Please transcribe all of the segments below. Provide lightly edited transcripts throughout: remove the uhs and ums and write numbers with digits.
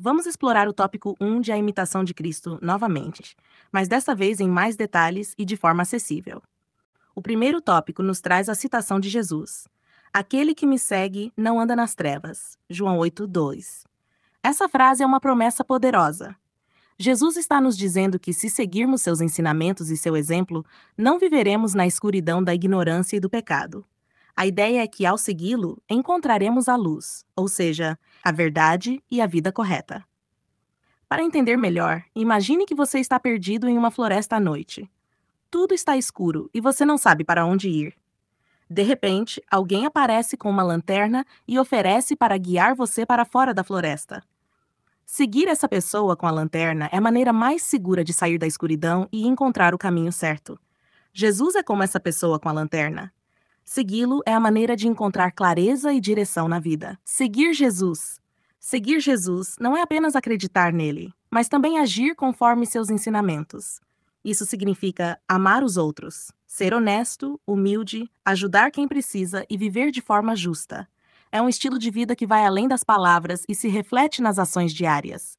vamos explorar o tópico 1 de A Imitação de Cristo novamente, mas dessa vez em mais detalhes e de forma acessível. O primeiro tópico nos traz a citação de Jesus: "Aquele que me segue não anda nas trevas." João 8:2. Essa frase é uma promessa poderosa. Jesus está nos dizendo que, se seguirmos seus ensinamentos e seu exemplo, não viveremos na escuridão da ignorância e do pecado. A ideia é que, ao segui-lo, encontraremos a luz, ou seja, a verdade e a vida correta. Para entender melhor, imagine que você está perdido em uma floresta à noite. Tudo está escuro e você não sabe para onde ir. De repente, alguém aparece com uma lanterna e oferece para guiar você para fora da floresta. Seguir essa pessoa com a lanterna é a maneira mais segura de sair da escuridão e encontrar o caminho certo. Jesus é como essa pessoa com a lanterna. Segui-lo é a maneira de encontrar clareza e direção na vida. Seguir Jesus. Seguir Jesus não é apenas acreditar nele, mas também agir conforme seus ensinamentos. Isso significa amar os outros, ser honesto, humilde, ajudar quem precisa e viver de forma justa. É um estilo de vida que vai além das palavras e se reflete nas ações diárias.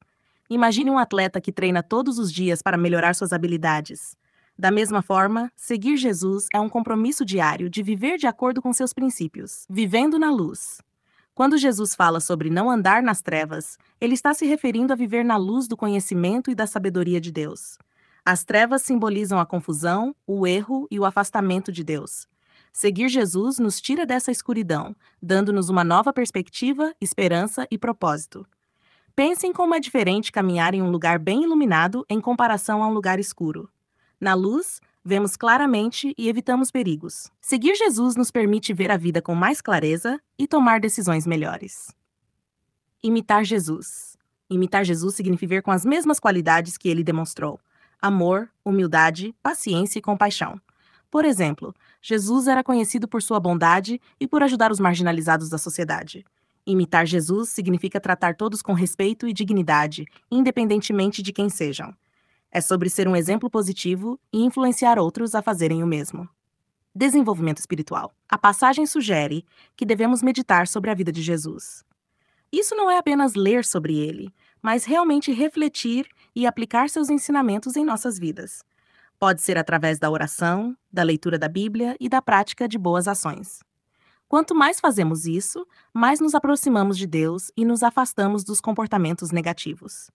Imagine um atleta que treina todos os dias para melhorar suas habilidades. Da mesma forma, seguir Jesus é um compromisso diário de viver de acordo com seus princípios, vivendo na luz. Quando Jesus fala sobre não andar nas trevas, ele está se referindo a viver na luz do conhecimento e da sabedoria de Deus. As trevas simbolizam a confusão, o erro e o afastamento de Deus. Seguir Jesus nos tira dessa escuridão, dando-nos uma nova perspectiva, esperança e propósito. Pense em como é diferente caminhar em um lugar bem iluminado em comparação a um lugar escuro. Na luz, vemos claramente e evitamos perigos. Seguir Jesus nos permite ver a vida com mais clareza e tomar decisões melhores. Imitar Jesus. Imitar Jesus significa viver com as mesmas qualidades que ele demonstrou: amor, humildade, paciência e compaixão. Por exemplo, Jesus era conhecido por sua bondade e por ajudar os marginalizados da sociedade. Imitar Jesus significa tratar todos com respeito e dignidade, independentemente de quem sejam. É sobre ser um exemplo positivo e influenciar outros a fazerem o mesmo. Desenvolvimento espiritual. A passagem sugere que devemos meditar sobre a vida de Jesus. Isso não é apenas ler sobre ele, mas realmente refletir e aplicar seus ensinamentos em nossas vidas. Pode ser através da oração, da leitura da Bíblia e da prática de boas ações. Quanto mais fazemos isso, mais nos aproximamos de Deus e nos afastamos dos comportamentos negativos.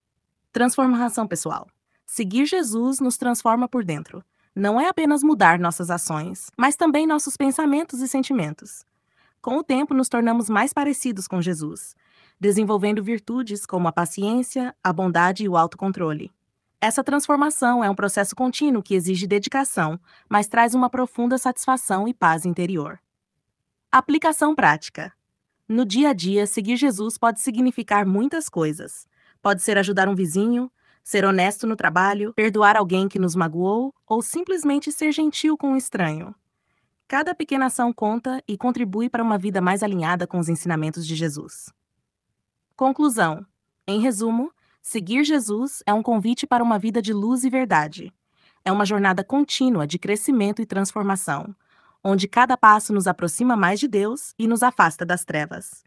Transformação pessoal. Seguir Jesus nos transforma por dentro. Não é apenas mudar nossas ações, mas também nossos pensamentos e sentimentos. Com o tempo, nos tornamos mais parecidos com Jesus, desenvolvendo virtudes como a paciência, a bondade e o autocontrole. Essa transformação é um processo contínuo que exige dedicação, mas traz uma profunda satisfação e paz interior. Aplicação prática. No dia a dia, seguir Jesus pode significar muitas coisas. Pode ser ajudar um vizinho, ser honesto no trabalho, perdoar alguém que nos magoou ou simplesmente ser gentil com um estranho. Cada pequena ação conta e contribui para uma vida mais alinhada com os ensinamentos de Jesus. Conclusão. Em resumo, seguir Jesus é um convite para uma vida de luz e verdade. É uma jornada contínua de crescimento e transformação, onde cada passo nos aproxima mais de Deus e nos afasta das trevas.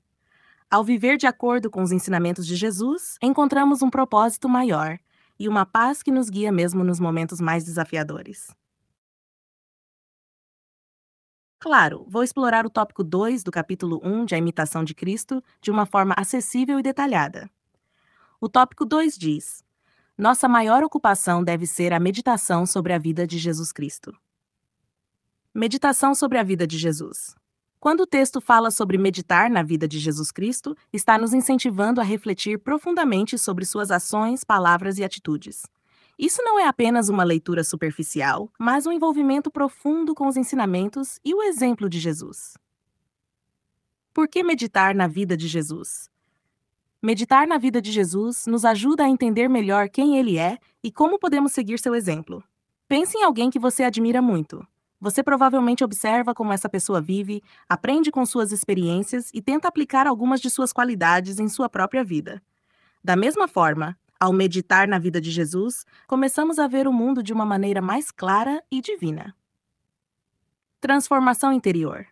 Ao viver de acordo com os ensinamentos de Jesus, encontramos um propósito maior e uma paz que nos guia mesmo nos momentos mais desafiadores. Claro, vou explorar o tópico 2 do capítulo 1 de A Imitação de Cristo de uma forma acessível e detalhada. O tópico 2 diz: nossa maior ocupação deve ser a meditação sobre a vida de Jesus Cristo. Meditação sobre a vida de Jesus. Quando o texto fala sobre meditar na vida de Jesus Cristo, está nos incentivando a refletir profundamente sobre suas ações, palavras e atitudes. Isso não é apenas uma leitura superficial, mas um envolvimento profundo com os ensinamentos e o exemplo de Jesus. Por que meditar na vida de Jesus? Meditar na vida de Jesus nos ajuda a entender melhor quem ele é e como podemos seguir seu exemplo. Pense em alguém que você admira muito. Você provavelmente observa como essa pessoa vive, aprende com suas experiências e tenta aplicar algumas de suas qualidades em sua própria vida. Da mesma forma, ao meditar na vida de Jesus, começamos a ver o mundo de uma maneira mais clara e divina. Transformação interior.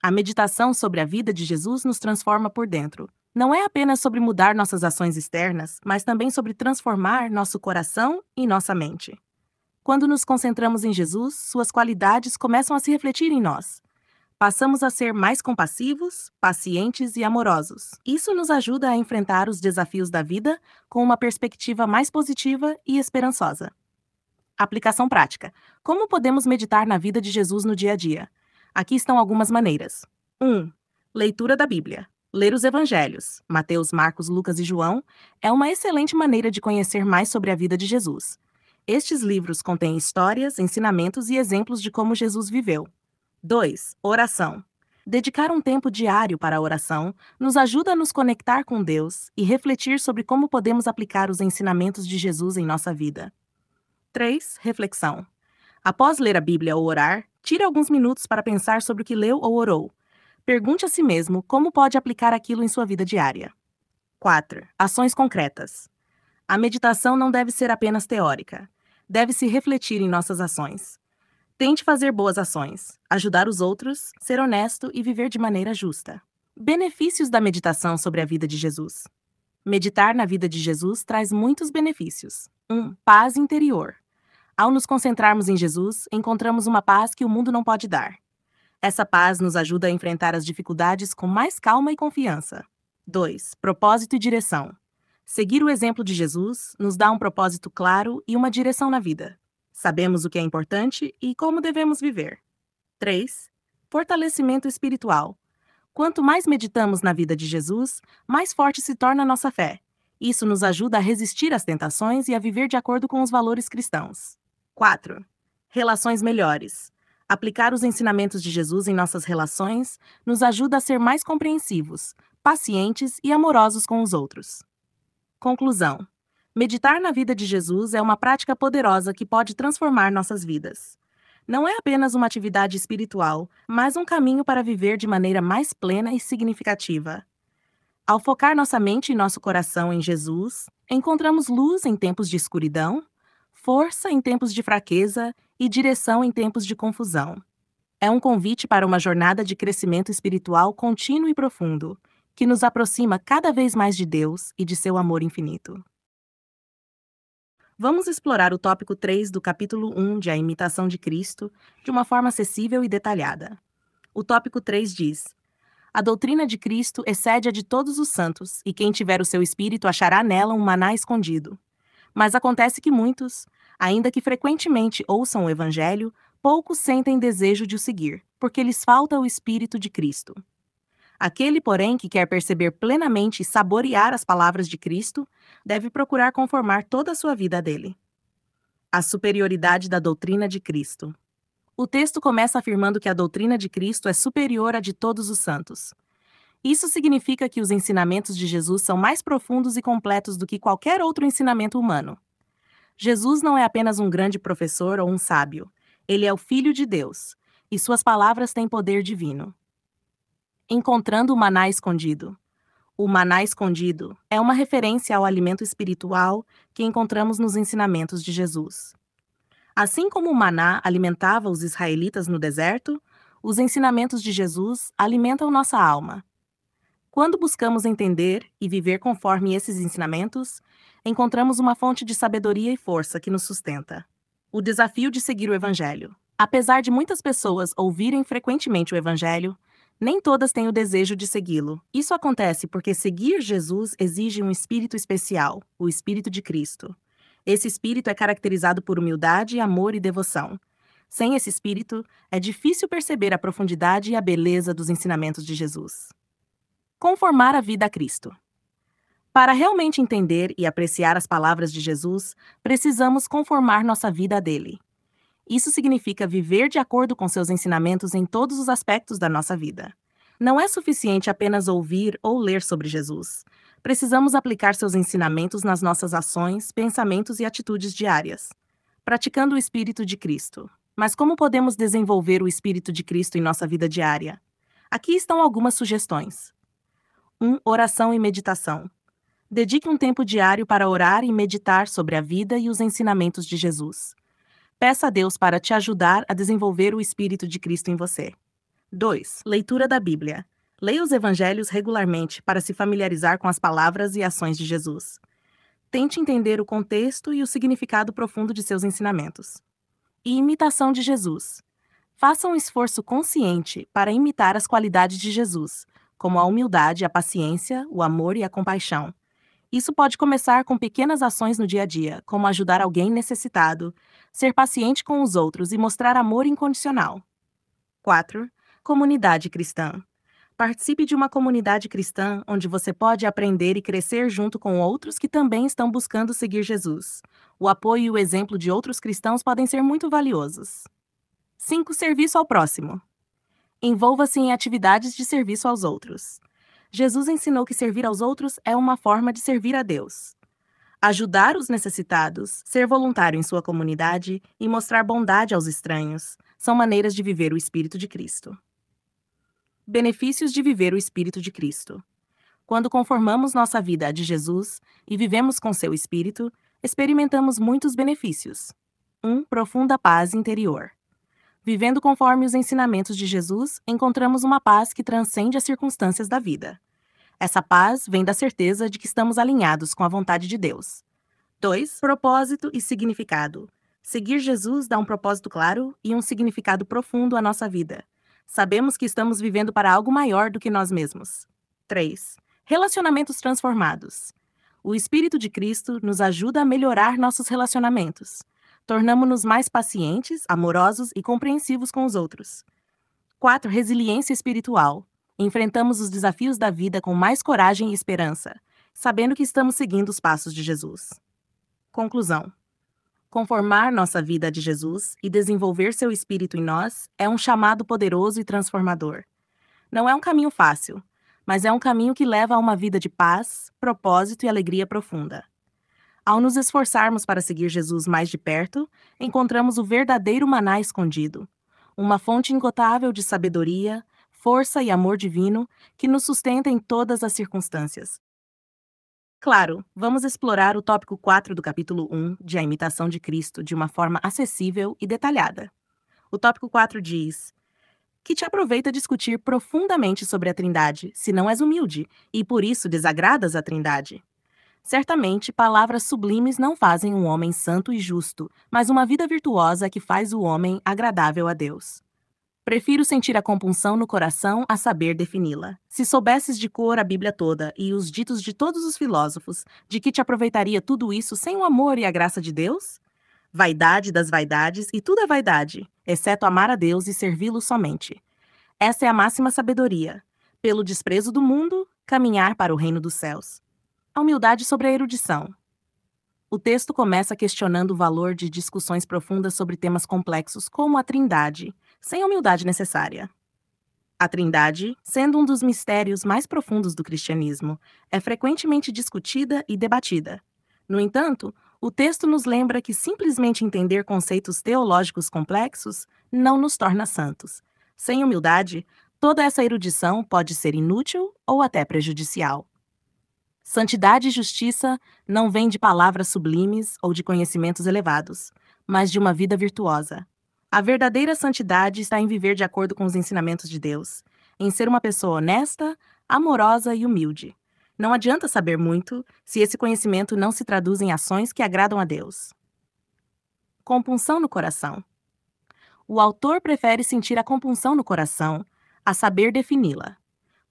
A meditação sobre a vida de Jesus nos transforma por dentro. Não é apenas sobre mudar nossas ações externas, mas também sobre transformar nosso coração e nossa mente. Quando nos concentramos em Jesus, suas qualidades começam a se refletir em nós. Passamos a ser mais compassivos, pacientes e amorosos. Isso nos ajuda a enfrentar os desafios da vida com uma perspectiva mais positiva e esperançosa. Aplicação prática. Como podemos meditar na vida de Jesus no dia a dia? Aqui estão algumas maneiras. 1. Leitura da Bíblia. Ler os evangelhos, Mateus, Marcos, Lucas e João, é uma excelente maneira de conhecer mais sobre a vida de Jesus. Estes livros contêm histórias, ensinamentos e exemplos de como Jesus viveu. 2. Oração. Dedicar um tempo diário para a oração nos ajuda a nos conectar com Deus e refletir sobre como podemos aplicar os ensinamentos de Jesus em nossa vida. 3. Reflexão. Após ler a Bíblia ou orar, tire alguns minutos para pensar sobre o que leu ou orou. Pergunte a si mesmo como pode aplicar aquilo em sua vida diária. 4. Ações concretas. A meditação não deve ser apenas teórica. Deve se refletir em nossas ações. Tente fazer boas ações, ajudar os outros, ser honesto e viver de maneira justa. Benefícios da meditação sobre a vida de Jesus. Meditar na vida de Jesus traz muitos benefícios. 1. Paz interior. Ao nos concentrarmos em Jesus, encontramos uma paz que o mundo não pode dar. Essa paz nos ajuda a enfrentar as dificuldades com mais calma e confiança. 2. Propósito e direção. Seguir o exemplo de Jesus nos dá um propósito claro e uma direção na vida. Sabemos o que é importante e como devemos viver. 3. Fortalecimento espiritual. Quanto mais meditamos na vida de Jesus, mais forte se torna a nossa fé. Isso nos ajuda a resistir às tentações e a viver de acordo com os valores cristãos. 4. Relações melhores. Aplicar os ensinamentos de Jesus em nossas relações nos ajuda a ser mais compreensivos, pacientes e amorosos com os outros. Conclusão. Meditar na vida de Jesus é uma prática poderosa que pode transformar nossas vidas. Não é apenas uma atividade espiritual, mas um caminho para viver de maneira mais plena e significativa. Ao focar nossa mente e nosso coração em Jesus, encontramos luz em tempos de escuridão, força em tempos de fraqueza e direção em tempos de confusão. É um convite para uma jornada de crescimento espiritual contínuo e profundo, que nos aproxima cada vez mais de Deus e de seu amor infinito. Vamos explorar o tópico 3 do capítulo 1 de A Imitação de Cristo de uma forma acessível e detalhada. O tópico 3 diz: A doutrina de Cristo excede a de todos os santos, e quem tiver o seu espírito achará nela um maná escondido. Mas acontece que muitos, ainda que frequentemente ouçam o Evangelho, poucos sentem desejo de o seguir, porque lhes falta o Espírito de Cristo. Aquele, porém, que quer perceber plenamente e saborear as palavras de Cristo, deve procurar conformar toda a sua vida a dele. A superioridade da doutrina de Cristo. O texto começa afirmando que a doutrina de Cristo é superior à de todos os santos. Isso significa que os ensinamentos de Jesus são mais profundos e completos do que qualquer outro ensinamento humano. Jesus não é apenas um grande professor ou um sábio. Ele é o Filho de Deus, e suas palavras têm poder divino. Encontrando o maná escondido. O maná escondido é uma referência ao alimento espiritual que encontramos nos ensinamentos de Jesus. Assim como o maná alimentava os israelitas no deserto, os ensinamentos de Jesus alimentam nossa alma. Quando buscamos entender e viver conforme esses ensinamentos, encontramos uma fonte de sabedoria e força que nos sustenta. O desafio de seguir o Evangelho. Apesar de muitas pessoas ouvirem frequentemente o Evangelho, nem todas têm o desejo de segui-lo. Isso acontece porque seguir Jesus exige um espírito especial, o Espírito de Cristo. Esse espírito é caracterizado por humildade, amor e devoção. Sem esse espírito, é difícil perceber a profundidade e a beleza dos ensinamentos de Jesus. Conformar a vida a Cristo. Para realmente entender e apreciar as palavras de Jesus, precisamos conformar nossa vida a dele. Isso significa viver de acordo com seus ensinamentos em todos os aspectos da nossa vida. Não é suficiente apenas ouvir ou ler sobre Jesus. Precisamos aplicar seus ensinamentos nas nossas ações, pensamentos e atitudes diárias, praticando o Espírito de Cristo. Mas como podemos desenvolver o Espírito de Cristo em nossa vida diária? Aqui estão algumas sugestões. 1. Oração e meditação. Dedique um tempo diário para orar e meditar sobre a vida e os ensinamentos de Jesus. Peça a Deus para te ajudar a desenvolver o Espírito de Cristo em você. 2. Leitura da Bíblia. Leia os evangelhos regularmente para se familiarizar com as palavras e ações de Jesus. Tente entender o contexto e o significado profundo de seus ensinamentos. E imitação de Jesus. Faça um esforço consciente para imitar as qualidades de Jesus, como a humildade, a paciência, o amor e a compaixão. Isso pode começar com pequenas ações no dia a dia, como ajudar alguém necessitado, ser paciente com os outros e mostrar amor incondicional. 4. Comunidade cristã. Participe de uma comunidade cristã onde você pode aprender e crescer junto com outros que também estão buscando seguir Jesus. O apoio e o exemplo de outros cristãos podem ser muito valiosos. 5. Serviço ao próximo. Envolva-se em atividades de serviço aos outros. Jesus ensinou que servir aos outros é uma forma de servir a Deus. Ajudar os necessitados, ser voluntário em sua comunidade e mostrar bondade aos estranhos são maneiras de viver o Espírito de Cristo. Benefícios de viver o Espírito de Cristo. Quando conformamos nossa vida à de Jesus e vivemos com seu Espírito, experimentamos muitos benefícios. 1. Profunda paz interior. Vivendo conforme os ensinamentos de Jesus, encontramos uma paz que transcende as circunstâncias da vida. Essa paz vem da certeza de que estamos alinhados com a vontade de Deus. 2. Propósito e significado. Seguir Jesus dá um propósito claro e um significado profundo à nossa vida. Sabemos que estamos vivendo para algo maior do que nós mesmos. 3. Relacionamentos transformados. O Espírito de Cristo nos ajuda a melhorar nossos relacionamentos. Tornamo-nos mais pacientes, amorosos e compreensivos com os outros. 4. Resiliência espiritual. Enfrentamos os desafios da vida com mais coragem e esperança, sabendo que estamos seguindo os passos de Jesus. Conclusão. Conformar nossa vida a de Jesus e desenvolver seu Espírito em nós é um chamado poderoso e transformador. Não é um caminho fácil, mas é um caminho que leva a uma vida de paz, propósito e alegria profunda. Ao nos esforçarmos para seguir Jesus mais de perto, encontramos o verdadeiro maná escondido, uma fonte inesgotável de sabedoria, força e amor divino que nos sustenta em todas as circunstâncias. Claro, vamos explorar o tópico 4 do capítulo 1 de A Imitação de Cristo de uma forma acessível e detalhada. O tópico 4 diz: que te aproveita discutir profundamente sobre a Trindade, se não és humilde, e por isso desagradas a Trindade. Certamente, palavras sublimes não fazem um homem santo e justo, mas uma vida virtuosa que faz o homem agradável a Deus. Prefiro sentir a compunção no coração a saber defini-la. Se soubesses de cor a Bíblia toda e os ditos de todos os filósofos, de que te aproveitaria tudo isso sem o amor e a graça de Deus? Vaidade das vaidades, e tudo é vaidade, exceto amar a Deus e servi-lo somente. Essa é a máxima sabedoria. Pelo desprezo do mundo, caminhar para o reino dos céus. A humildade sobre a erudição. O texto começa questionando o valor de discussões profundas sobre temas complexos como a Trindade, sem a humildade necessária. A Trindade, sendo um dos mistérios mais profundos do cristianismo, é frequentemente discutida e debatida. No entanto, o texto nos lembra que simplesmente entender conceitos teológicos complexos não nos torna santos. Sem humildade, toda essa erudição pode ser inútil ou até prejudicial. Santidade e justiça não vêm de palavras sublimes ou de conhecimentos elevados, mas de uma vida virtuosa. A verdadeira santidade está em viver de acordo com os ensinamentos de Deus, em ser uma pessoa honesta, amorosa e humilde. Não adianta saber muito se esse conhecimento não se traduz em ações que agradam a Deus. Compunção no coração. O autor prefere sentir a compunção no coração, a saber defini-la.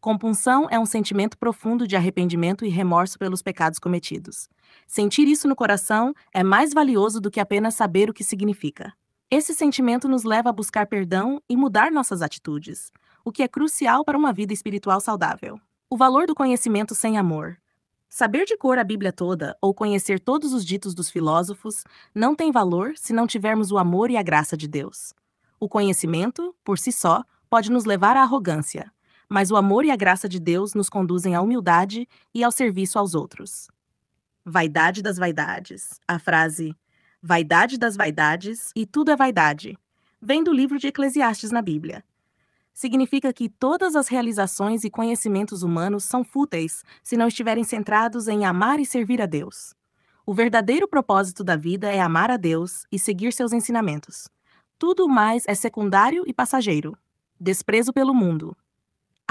Compunção é um sentimento profundo de arrependimento e remorso pelos pecados cometidos. Sentir isso no coração é mais valioso do que apenas saber o que significa. Esse sentimento nos leva a buscar perdão e mudar nossas atitudes, o que é crucial para uma vida espiritual saudável. O valor do conhecimento sem amor. Saber de cor a Bíblia toda ou conhecer todos os ditos dos filósofos não tem valor se não tivermos o amor e a graça de Deus. O conhecimento, por si só, pode nos levar à arrogância, mas o amor e a graça de Deus nos conduzem à humildade e ao serviço aos outros. Vaidade das vaidades. A frase vaidade das vaidades e tudo é vaidade vem do livro de Eclesiastes na Bíblia. Significa que todas as realizações e conhecimentos humanos são fúteis se não estiverem centrados em amar e servir a Deus. O verdadeiro propósito da vida é amar a Deus e seguir seus ensinamentos. Tudo mais é secundário e passageiro. Desprezo pelo mundo.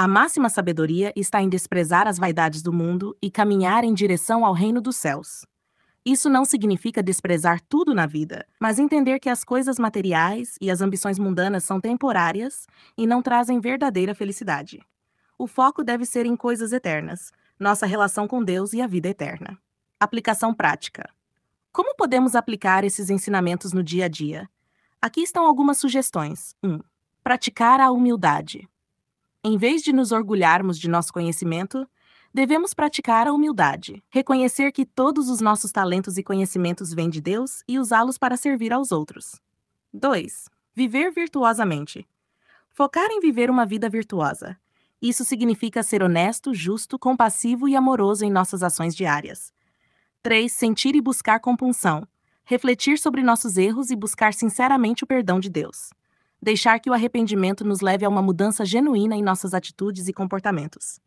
A máxima sabedoria está em desprezar as vaidades do mundo e caminhar em direção ao reino dos céus. Isso não significa desprezar tudo na vida, mas entender que as coisas materiais e as ambições mundanas são temporárias e não trazem verdadeira felicidade. O foco deve ser em coisas eternas, nossa relação com Deus e a vida eterna. Aplicação prática. Como podemos aplicar esses ensinamentos no dia a dia? Aqui estão algumas sugestões. 1. Praticar a humildade. Em vez de nos orgulharmos de nosso conhecimento, devemos praticar a humildade, reconhecer que todos os nossos talentos e conhecimentos vêm de Deus e usá-los para servir aos outros. 2. Viver virtuosamente. Focar em viver uma vida virtuosa. Isso significa ser honesto, justo, compassivo e amoroso em nossas ações diárias. 3. Sentir e buscar compunção. Refletir sobre nossos erros e buscar sinceramente o perdão de Deus. Deixar que o arrependimento nos leve a uma mudança genuína em nossas atitudes e comportamentos.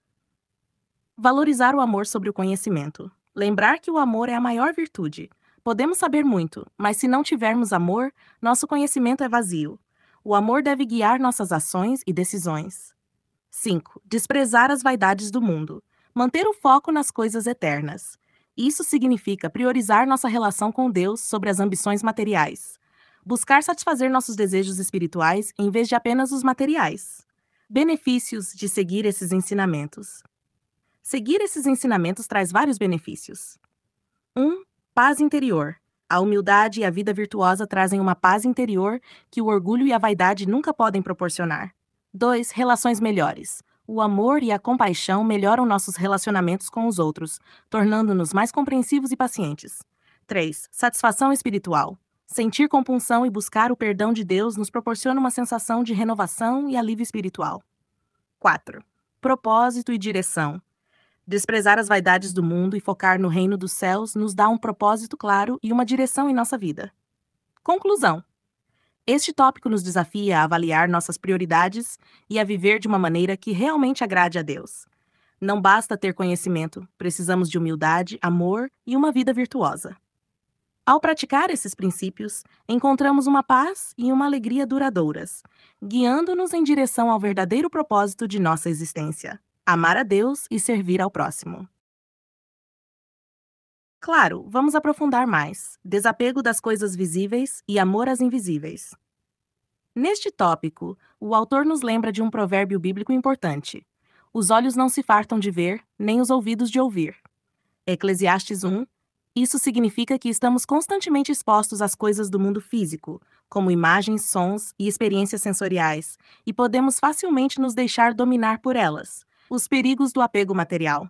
Valorizar o amor sobre o conhecimento. Lembrar que o amor é a maior virtude. Podemos saber muito, mas se não tivermos amor, nosso conhecimento é vazio. O amor deve guiar nossas ações e decisões. 5. Desprezar as vaidades do mundo. Manter o foco nas coisas eternas. Isso significa priorizar nossa relação com Deus sobre as ambições materiais. Buscar satisfazer nossos desejos espirituais em vez de apenas os materiais. Benefícios de seguir esses ensinamentos. Seguir esses ensinamentos traz vários benefícios. 1. Paz interior. A humildade e a vida virtuosa trazem uma paz interior que o orgulho e a vaidade nunca podem proporcionar. 2. Relações melhores. O amor e a compaixão melhoram nossos relacionamentos com os outros, tornando-nos mais compreensivos e pacientes. 3. Satisfação espiritual. Sentir compunção e buscar o perdão de Deus nos proporciona uma sensação de renovação e alívio espiritual. 4. Propósito e direção. Desprezar as vaidades do mundo e focar no reino dos céus nos dá um propósito claro e uma direção em nossa vida. Conclusão. Este tópico nos desafia a avaliar nossas prioridades e a viver de uma maneira que realmente agrade a Deus. Não basta ter conhecimento, precisamos de humildade, amor e uma vida virtuosa. Ao praticar esses princípios, encontramos uma paz e uma alegria duradouras, guiando-nos em direção ao verdadeiro propósito de nossa existência: amar a Deus e servir ao próximo. Claro, vamos aprofundar mais: desapego das coisas visíveis e amor às invisíveis. Neste tópico, o autor nos lembra de um provérbio bíblico importante: os olhos não se fartam de ver, nem os ouvidos de ouvir. Eclesiastes 1. Isso significa que estamos constantemente expostos às coisas do mundo físico, como imagens, sons e experiências sensoriais, e podemos facilmente nos deixar dominar por elas. Os perigos do apego material.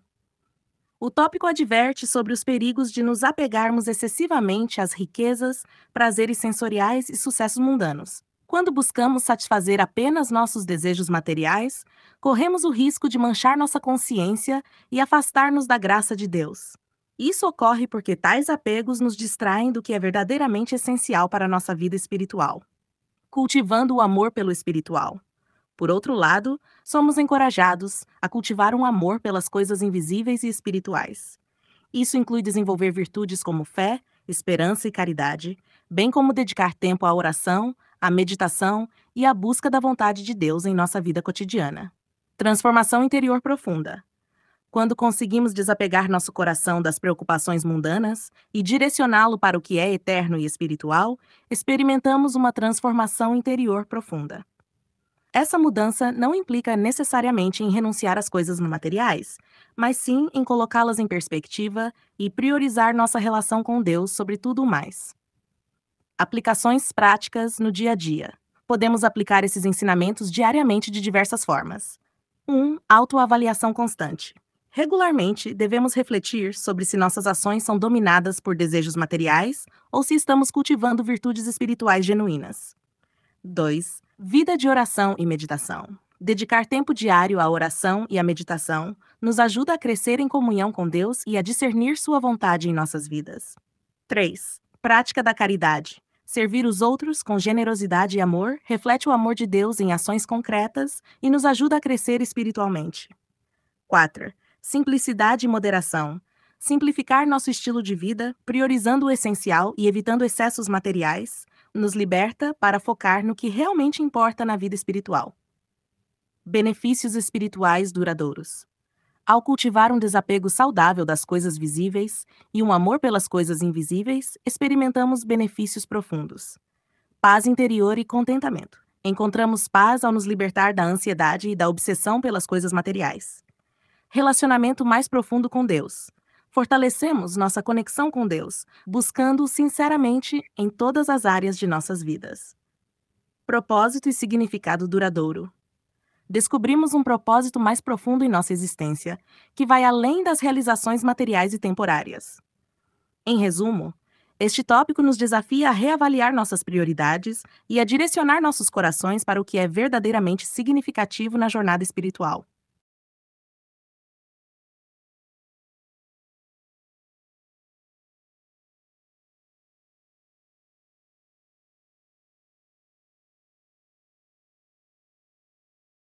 O tópico adverte sobre os perigos de nos apegarmos excessivamente às riquezas, prazeres sensoriais e sucessos mundanos. Quando buscamos satisfazer apenas nossos desejos materiais, corremos o risco de manchar nossa consciência e afastar-nos da graça de Deus. Isso ocorre porque tais apegos nos distraem do que é verdadeiramente essencial para a nossa vida espiritual, cultivando o amor pelo espiritual. Por outro lado, somos encorajados a cultivar um amor pelas coisas invisíveis e espirituais. Isso inclui desenvolver virtudes como fé, esperança e caridade, bem como dedicar tempo à oração, à meditação e à busca da vontade de Deus em nossa vida cotidiana. Transformação interior profunda. Quando conseguimos desapegar nosso coração das preocupações mundanas e direcioná-lo para o que é eterno e espiritual, experimentamos uma transformação interior profunda. Essa mudança não implica necessariamente em renunciar às coisas materiais, mas sim em colocá-las em perspectiva e priorizar nossa relação com Deus sobre tudo o mais. Aplicações práticas no dia a dia. Podemos aplicar esses ensinamentos diariamente de diversas formas. 1. Autoavaliação constante. Regularmente, devemos refletir sobre se nossas ações são dominadas por desejos materiais ou se estamos cultivando virtudes espirituais genuínas. 2. Vida de oração e meditação. Dedicar tempo diário à oração e à meditação nos ajuda a crescer em comunhão com Deus e a discernir sua vontade em nossas vidas. 3. Prática da caridade. Servir os outros com generosidade e amor reflete o amor de Deus em ações concretas e nos ajuda a crescer espiritualmente. 4. Simplicidade e moderação. Simplificar nosso estilo de vida, priorizando o essencial e evitando excessos materiais, nos liberta para focar no que realmente importa na vida espiritual. Benefícios espirituais duradouros. Ao cultivar um desapego saudável das coisas visíveis e um amor pelas coisas invisíveis, experimentamos benefícios profundos. Paz interior e contentamento. Encontramos paz ao nos libertar da ansiedade e da obsessão pelas coisas materiais. Relacionamento mais profundo com Deus. Fortalecemos nossa conexão com Deus, buscando-o sinceramente em todas as áreas de nossas vidas. Propósito e significado duradouro. Descobrimos um propósito mais profundo em nossa existência, que vai além das realizações materiais e temporárias. Em resumo, este tópico nos desafia a reavaliar nossas prioridades e a direcionar nossos corações para o que é verdadeiramente significativo na jornada espiritual.